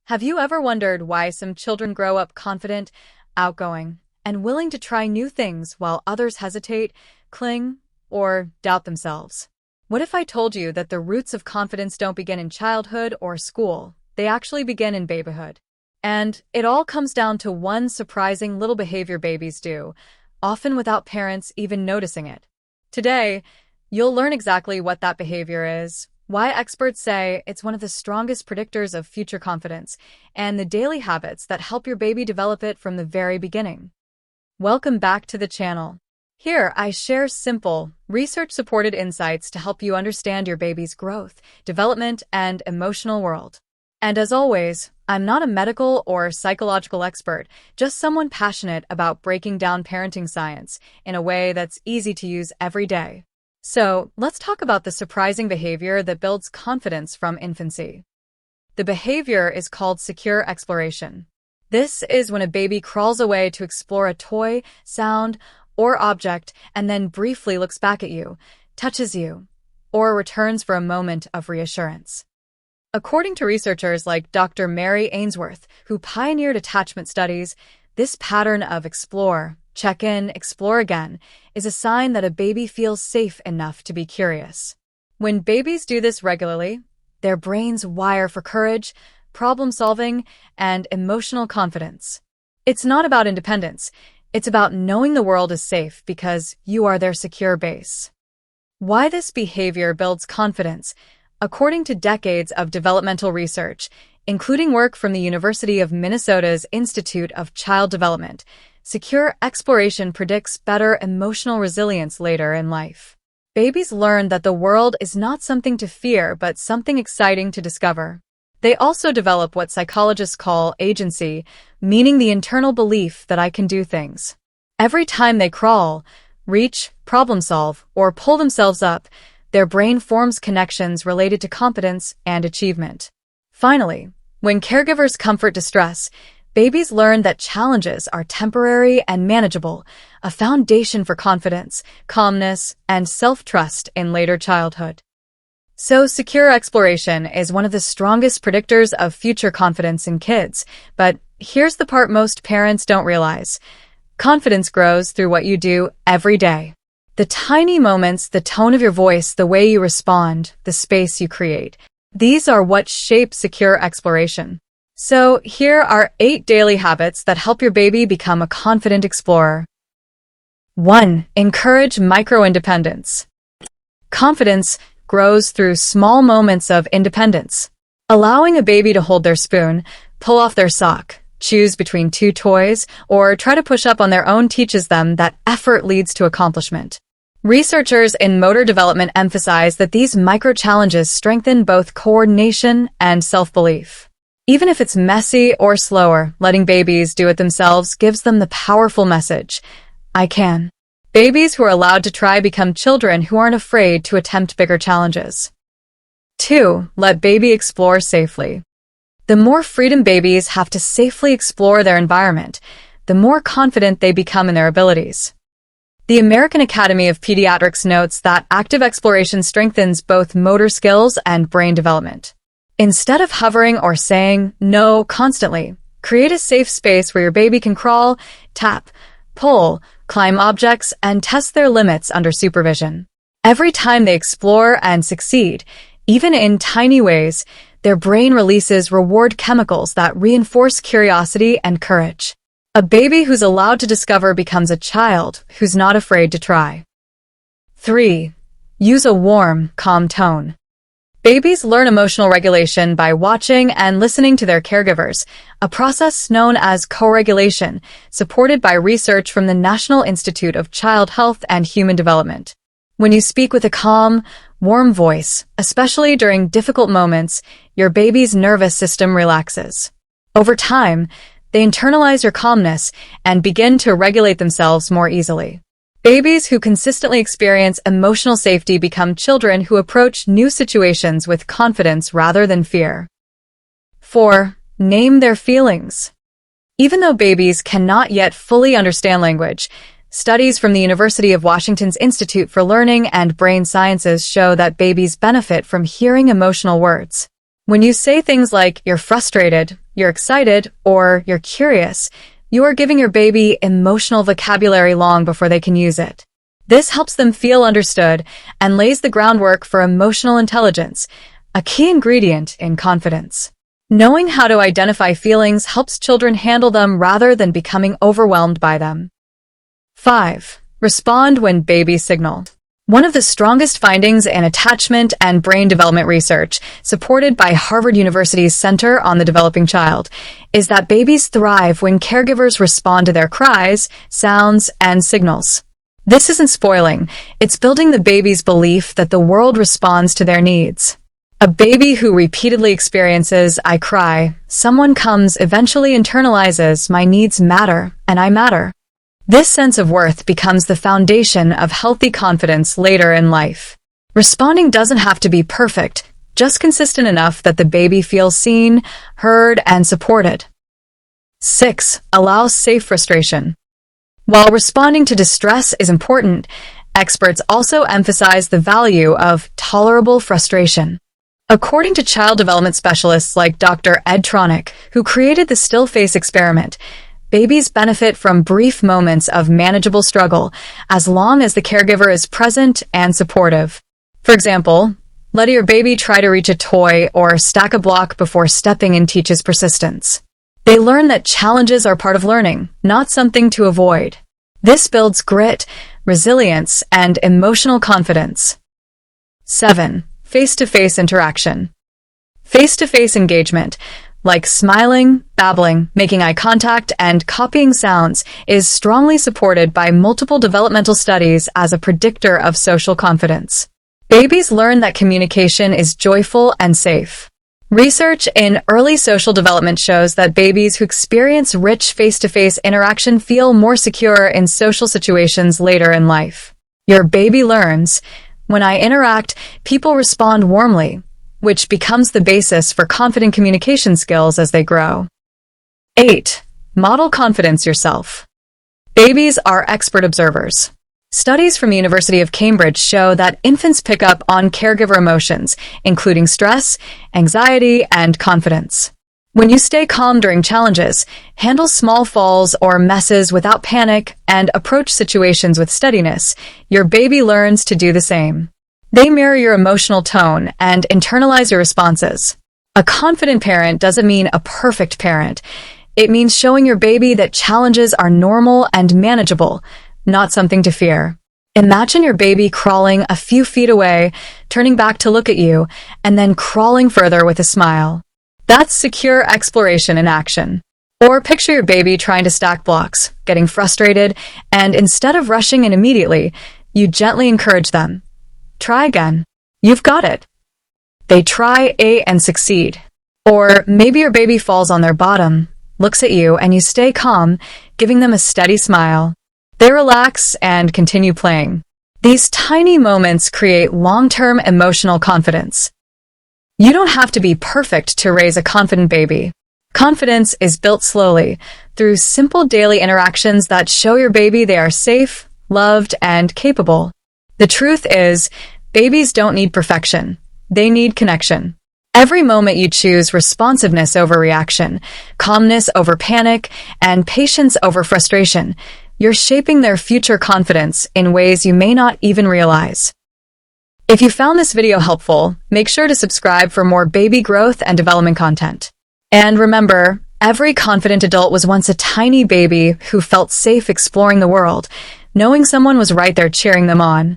Have you ever wondered why some children grow up confident, outgoing, and willing to try new things while others hesitate, cling, or doubt themselves? What if I told you that the roots of confidence don't begin in childhood or school, they actually begin in babyhood? And it all comes down to one surprising little behavior babies do, often without parents even noticing it. Today, you'll learn exactly what that behavior is, why experts say it's one of the strongest predictors of future confidence, and the daily habits that help your baby develop it from the very beginning. Welcome back to the channel. Here, I share simple, research-supported insights to help you understand your baby's growth, development, and emotional world. And as always, I'm not a medical or psychological expert, just someone passionate about breaking down parenting science in a way that's easy to use every day. So, let's talk about the surprising behavior that builds confidence from infancy. The behavior is called secure exploration. This is when a baby crawls away to explore a toy, sound, or object and then briefly looks back at you, touches you, or returns for a moment of reassurance. According to researchers like Dr. Mary Ainsworth, who pioneered attachment studies, this pattern of explore, check in, explore again, is a sign that a baby feels safe enough to be curious. When babies do this regularly, their brains wire for courage, problem-solving, and emotional confidence. It's not about independence. It's about knowing the world is safe because you are their secure base. Why this behavior builds confidence? According to decades of developmental research, including work from the University of Minnesota's Institute of Child Development, secure exploration predicts better emotional resilience later in life. Babies learn that the world is not something to fear, but something exciting to discover. They also develop what psychologists call agency, meaning the internal belief that I can do things. Every time they crawl, reach, problem solve, or pull themselves up, their brain forms connections related to competence and achievement. Finally, when caregivers comfort distress, babies learn that challenges are temporary and manageable, a foundation for confidence, calmness, and self-trust in later childhood. So, secure exploration is one of the strongest predictors of future confidence in kids, but here's the part most parents don't realize. Confidence grows through what you do every day. The tiny moments, the tone of your voice, the way you respond, the space you create. These are what shape secure exploration. So, here are 8 daily habits that help your baby become a confident explorer. 1. Encourage micro-independence. Confidence grows through small moments of independence. Allowing a baby to hold their spoon, pull off their sock, choose between 2 toys, or try to push up on their own teaches them that effort leads to accomplishment. Researchers in motor development emphasize that these micro-challenges strengthen both coordination and self-belief. Even if it's messy or slower, letting babies do it themselves gives them the powerful message, I can. Babies who are allowed to try become children who aren't afraid to attempt bigger challenges. 2. Let baby explore safely. The more freedom babies have to safely explore their environment, the more confident they become in their abilities. The American Academy of Pediatrics notes that active exploration strengthens both motor skills and brain development. Instead of hovering or saying no constantly, create a safe space where your baby can crawl, tap, pull, climb objects, and test their limits under supervision. Every time they explore and succeed, even in tiny ways, their brain releases reward chemicals that reinforce curiosity and courage. A baby who's allowed to discover becomes a child who's not afraid to try. 3. Use a warm, calm tone. Babies learn emotional regulation by watching and listening to their caregivers, a process known as co-regulation, supported by research from the National Institute of Child Health and Human Development. When you speak with a calm, warm voice, especially during difficult moments, your baby's nervous system relaxes. Over time, they internalize your calmness and begin to regulate themselves more easily. Babies who consistently experience emotional safety become children who approach new situations with confidence rather than fear. 4. Name their feelings. Even though babies cannot yet fully understand language, studies from the University of Washington's Institute for Learning and Brain Sciences show that babies benefit from hearing emotional words. When you say things like, "You're frustrated," you're excited, or you're curious, you are giving your baby emotional vocabulary long before they can use it. This helps them feel understood and lays the groundwork for emotional intelligence, a key ingredient in confidence. Knowing how to identify feelings helps children handle them rather than becoming overwhelmed by them. 5. Respond when babies signal. One of the strongest findings in attachment and brain development research, supported by Harvard University's Center on the Developing Child, is that babies thrive when caregivers respond to their cries, sounds, and signals. This isn't spoiling, it's building the baby's belief that the world responds to their needs. A baby who repeatedly experiences, "I cry," someone comes eventually internalizes, "My needs matter, and I matter." This sense of worth becomes the foundation of healthy confidence later in life. Responding doesn't have to be perfect, just consistent enough that the baby feels seen, heard, and supported. 6. Allow safe frustration. While responding to distress is important, experts also emphasize the value of tolerable frustration. According to child development specialists like Dr. Ed Tronick, who created the still face experiment, babies benefit from brief moments of manageable struggle as long as the caregiver is present and supportive. For example, letting your baby try to reach a toy or stack a block before stepping in teaches persistence. They learn that challenges are part of learning, not something to avoid. This builds grit, resilience, and emotional confidence. 7. Face-to-face interaction. Face-to-face engagement, like smiling, babbling, making eye contact, and copying sounds, is strongly supported by multiple developmental studies as a predictor of social confidence. Babies learn that communication is joyful and safe. Research in early social development shows that babies who experience rich face-to-face interaction feel more secure in social situations later in life. Your baby learns, "When I interact, people respond warmly," which becomes the basis for confident communication skills as they grow. 8. Model confidence yourself. Babies are expert observers. Studies from the University of Cambridge show that infants pick up on caregiver emotions, including stress, anxiety, and confidence. When you stay calm during challenges, handle small falls or messes without panic, and approach situations with steadiness, your baby learns to do the same. They mirror your emotional tone and internalize your responses. A confident parent doesn't mean a perfect parent. It means showing your baby that challenges are normal and manageable, not something to fear. Imagine your baby crawling a few feet away, turning back to look at you, and then crawling further with a smile. That's secure exploration in action. Or picture your baby trying to stack blocks, getting frustrated, and instead of rushing in immediately, you gently encourage them. "Try again. You've got it." They try and succeed. Or maybe your baby falls on their bottom, looks at you, and you stay calm, giving them a steady smile. They relax and continue playing. These tiny moments create long-term emotional confidence. You don't have to be perfect to raise a confident baby. Confidence is built slowly, through simple daily interactions that show your baby they are safe, loved, and capable. The truth is, babies don't need perfection. They need connection. Every moment you choose responsiveness over reaction, calmness over panic, and patience over frustration, you're shaping their future confidence in ways you may not even realize. If you found this video helpful, make sure to subscribe for more baby growth and development content. And remember, every confident adult was once a tiny baby who felt safe exploring the world, knowing someone was right there cheering them on.